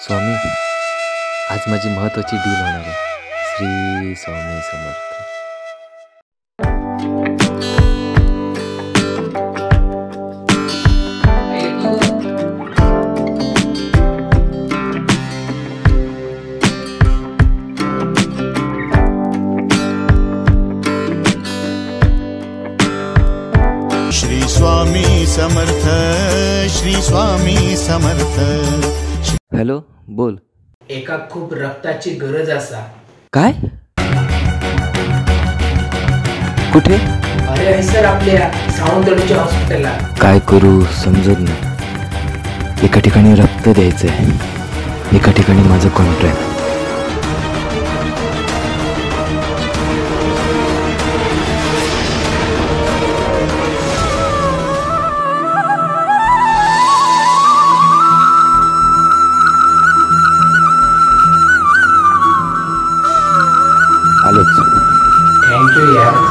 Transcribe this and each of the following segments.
स्वामी, आज माझी महत्त्वाची डील होणार आहे. श्री स्वामी समर्थ. श्री स्वामी समर्थ, श्री स्वामी समर्थ. हॅलो, बोल. एका खूप रक्ताची गरज असा. काय? कुठे? अरे सर, आपल्या सावंतवाडीच्या हॉस्पिटलला. काय करू समजत नाही. एका ठिकाणी रक्त द्यायचं आहे, एका ठिकाणी माझं कॉन्ट्रॅक्ट. आलोच. थँक्यू यार.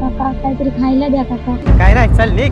काका, काहीतरी खायला द्या काका. काय नाही, चल निघ.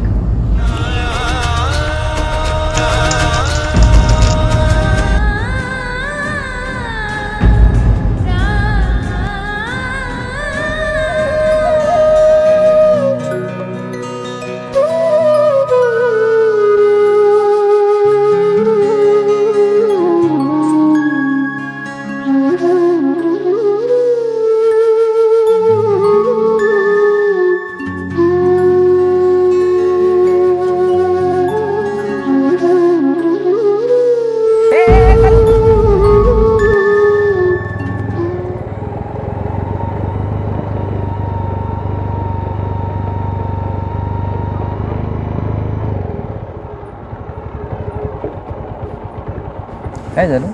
काय झालं?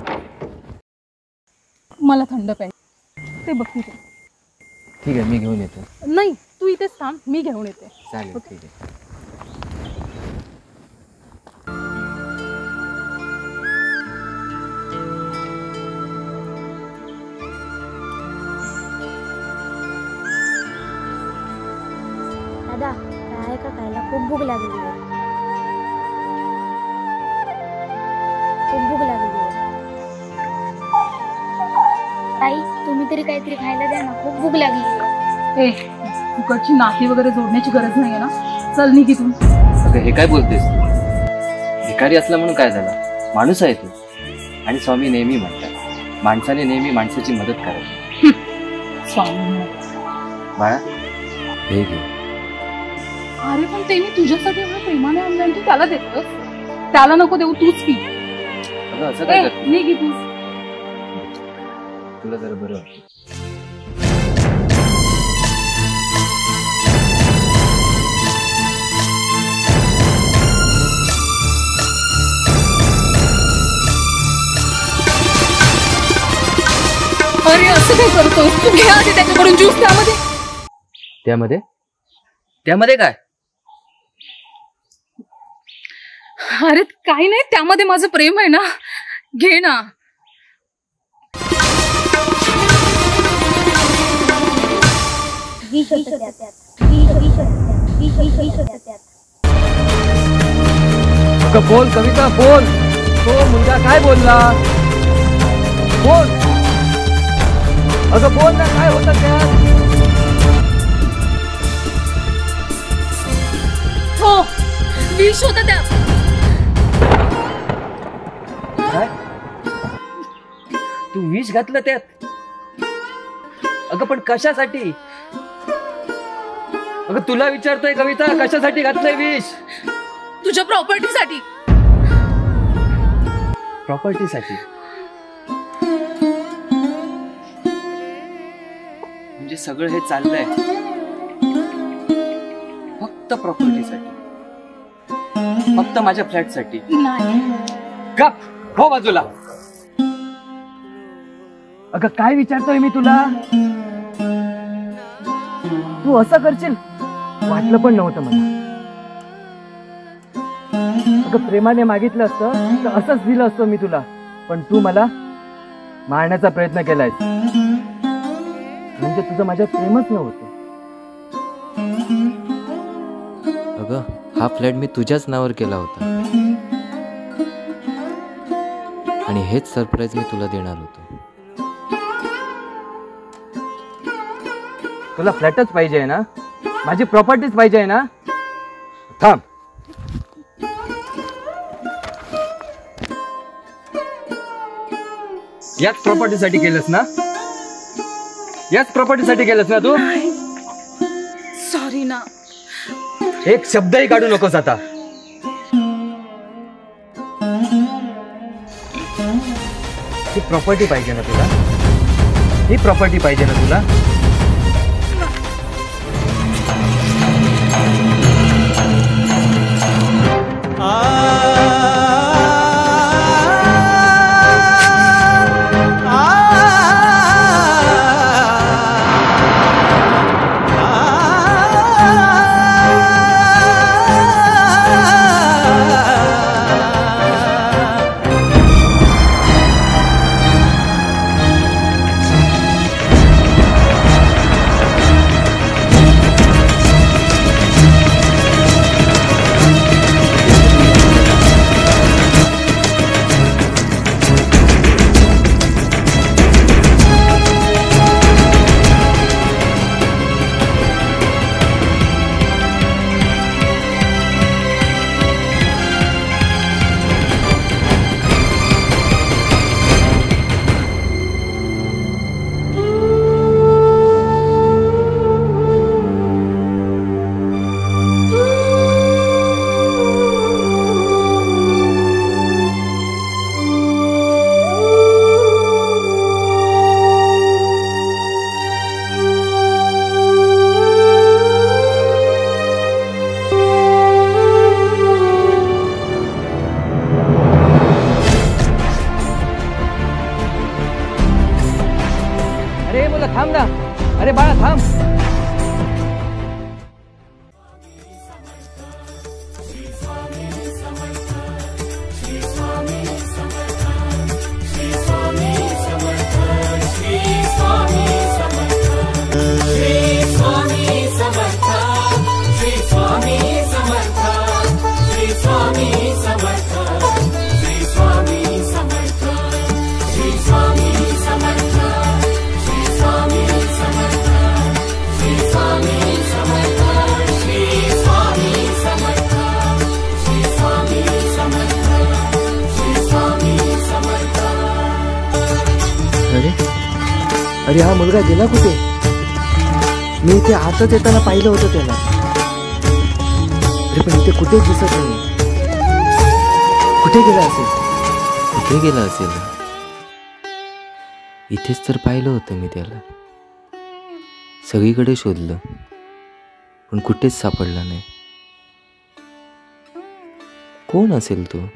मला थंड पाहिजे, ते बघ तिथे. ठीक आहे, मी घेऊन येतो. नाही, तू इथेच थांब, मी घेऊन येते. चालेल, ठीक आहे. दादा, काय का खायला? खूप भूक लागली आहे. खूप भूक लागली आहे. ताई, तुम्ही तरी काहीतरी खायला द्या ना, खूप भूक लागली आहे. ए, फुकटची नाती वगैरे जोडण्याची गरज नाहीये ना. चल निघ इथून. अगं, हे काय बोलतेस तू? भिकारी असला म्हणून काय झालं? माणूस आहे तू. आणि स्वामी नेहमी म्हणतात, माणसाने नेहमी माणसाची मदत करावी. स्वामी बाळा, हे घे. अरे पण ते मी तुझ्यासाठी एवढं प्रेमाने आणलं, तू त्याला देतोस. त्याला नको देऊ, तूच पी. अगं, असं काय करते? निघ इथून. तुला जरा बरं वाटतं. अरे असं काय करतोस तू? घे आधी त्याच्याकडून ज्यूस. त्यामध्ये त्यामध्ये त्यामध्ये काय? अरे काही नाही, त्यामध्ये माझं प्रेम आहे ना. घे ना. बोल कविता, बोल. तो मुलगा काय बोलला? बोल. अगं बोल ना, काय होतं त्यात? हो, विष होतं त्यात. काय? तू विष घातलं त्यात? अगं पण कशासाठी? अगं तुला विचारतोय कविता, कशासाठी घातलंय विष? तुझ्या प्रॉपर्टीसाठी. प्रॉपर्टीसाठी? म्हणजे सगळं हे चाललंय फक्त प्रॉपर्टीसाठी, फक्त माझ्या फ्लॅटसाठी? नाही. गप हो बाजूला. अगं काय विचारतोय मी तुला? तू असं करशील वाटलं पण नव्हतं मला. अगं प्रेमाने मागितलं असतं तर असंच दिलं असतं मी तुला, पण तू मला मारण्याचा प्रयत्न केलाय. म्हणजे तुझं माझ्यात प्रेमच नव्हतं. अगं हा फ्लॅट मी तुझ्याच नावावर केला होता आणि हेच सरप्राईज मी तुला देणार होतो. तुला फ्लॅटच पाहिजे ना? माझी प्रॉपर्टीच पाहिजे ना? थांब. याच प्रॉपर्टीसाठी केलंस ना? याच प्रॉपर्टीसाठी केलंस ना तू? सॉरी ना. एक शब्दही काढू नकोस आता. ही प्रॉपर्टी पाहिजे ना तुला? ही प्रॉपर्टी पाहिजे ना तुला? थांब ना. अरे बाळा थांब. अरे हा मुलगा गेला कुठे? मी इथे आताच येताना पाहिलं होतं त्याला. अरे पण इथे कुठेच दिसत नाही. कुठे गेला असेल? कुठे गेला असेल? इथेच तर पाहिलं होतं मी त्याला. सगळीकडे शोधलं पण कुठेच सापडला नाही. कोण असेल तो?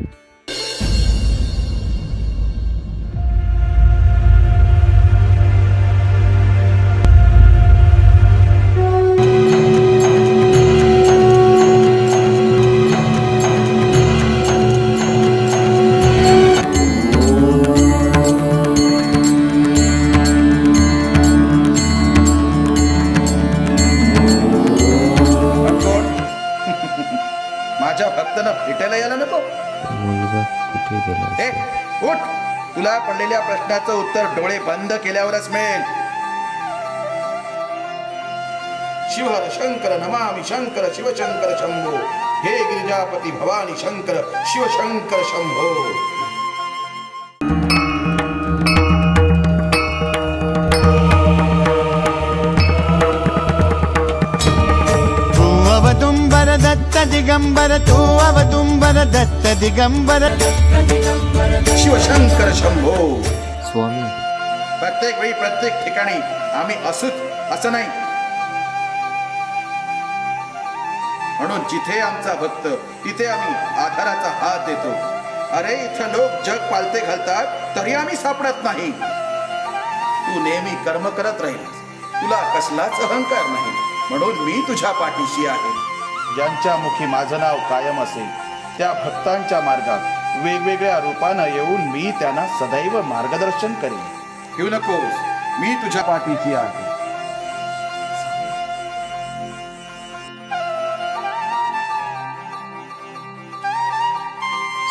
माझ्या भक्तांना भेटायला यायला नको? पडलेल्या प्रश्नाचं उत्तर डोळे बंद केल्यावरच मिळेल. शिवहर शंकर नमामि शंकर शिवशंकर शंभो. हे गिरिजापती भवानी शंकर शिवशंकर शंभो. अवदुंबर दत्त दिगंबर तू अवदुंबर दत्त दिगंबर शिवशंकर शंभो. स्वामी प्रत्येक वेळी प्रत्येक ठिकाणी आम्ही असूच असं नाही. म्हणून जिथे आमचा भक्त तिथे आम्ही आधाराचा हात देतो. अरे इथं लोक जग पालते घालतात तरी आम्ही सापडत नाही. तू नेहमी कर्म करत राहील, तुला कसलाच अहंकार नाही, म्हणून मी तुझ्या पाठीशी आहे. ज्यांच्या मुखी माझं नाव कायम असेल त्या भक्तांच्या मार्गात वेगवेगळ्या रूपानं येऊन मी त्यांना सदैव मार्गदर्शन करेन. घेऊ नकोस, मी तुझ्या पाठीशी आहे.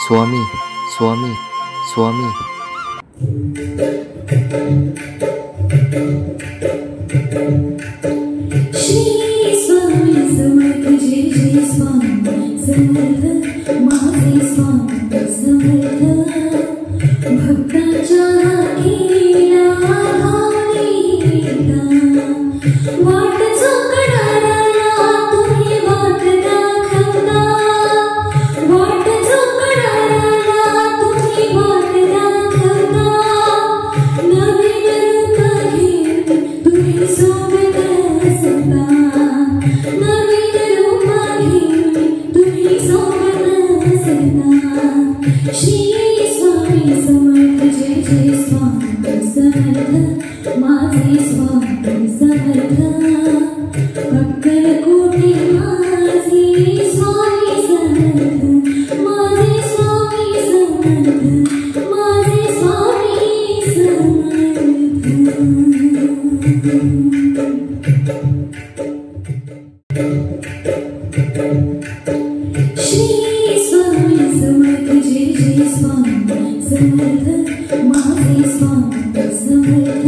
स्वामी स्वामी स्वामी. श्री स्वामी समर्थ जय जय स्वामी समर्थ माझे स्वामी समर्थ. भक्ताच्या केला भाविका वाट चोकडाला तुम्ही वाट दाखवता. वाट चोकडाला तुम्ही वाट दाखवता. नवीन रूप घेऊन तुम्ही सोबत असता. नवीन रूप घेऊन तुम्ही सोबत असता. श्री स्वामी समर्थ जय जय स्वामी समर्थ माझे स्वामी समर्थ. अक्कलकोटी माझे स्वामी समर्थ. माझे स्वामी समर्थ. माझे स्वामी समर्थ. श्री स्वामी समर्थ जय जय स्वामी समर्थ माझे स्वामी समर्थ.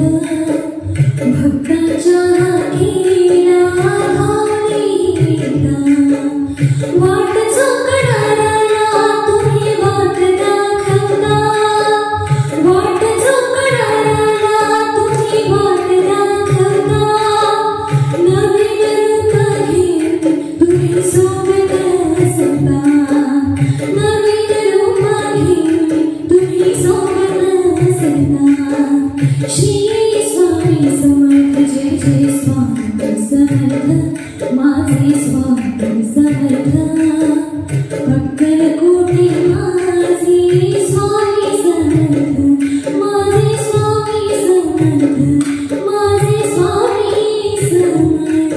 भक्ताच्या केला भाविका वाट चोकडाला तुम्ही वाट दाखवता. वाट चोकडाला तुम्ही वाट दाखवता. नवीन रूप घेऊन तुम्ही सोबत असता. नवीन रूप घेऊन तुम्ही सोबत असता. श्री स्वामी समर्थ जय जय स्वामी समर्थ माझे स्वामी समर्थ. अक्कलकोटी माझे स्वामी समर्थ. माझे स्वामी समर्थ. माझे स्वामी समर्थ.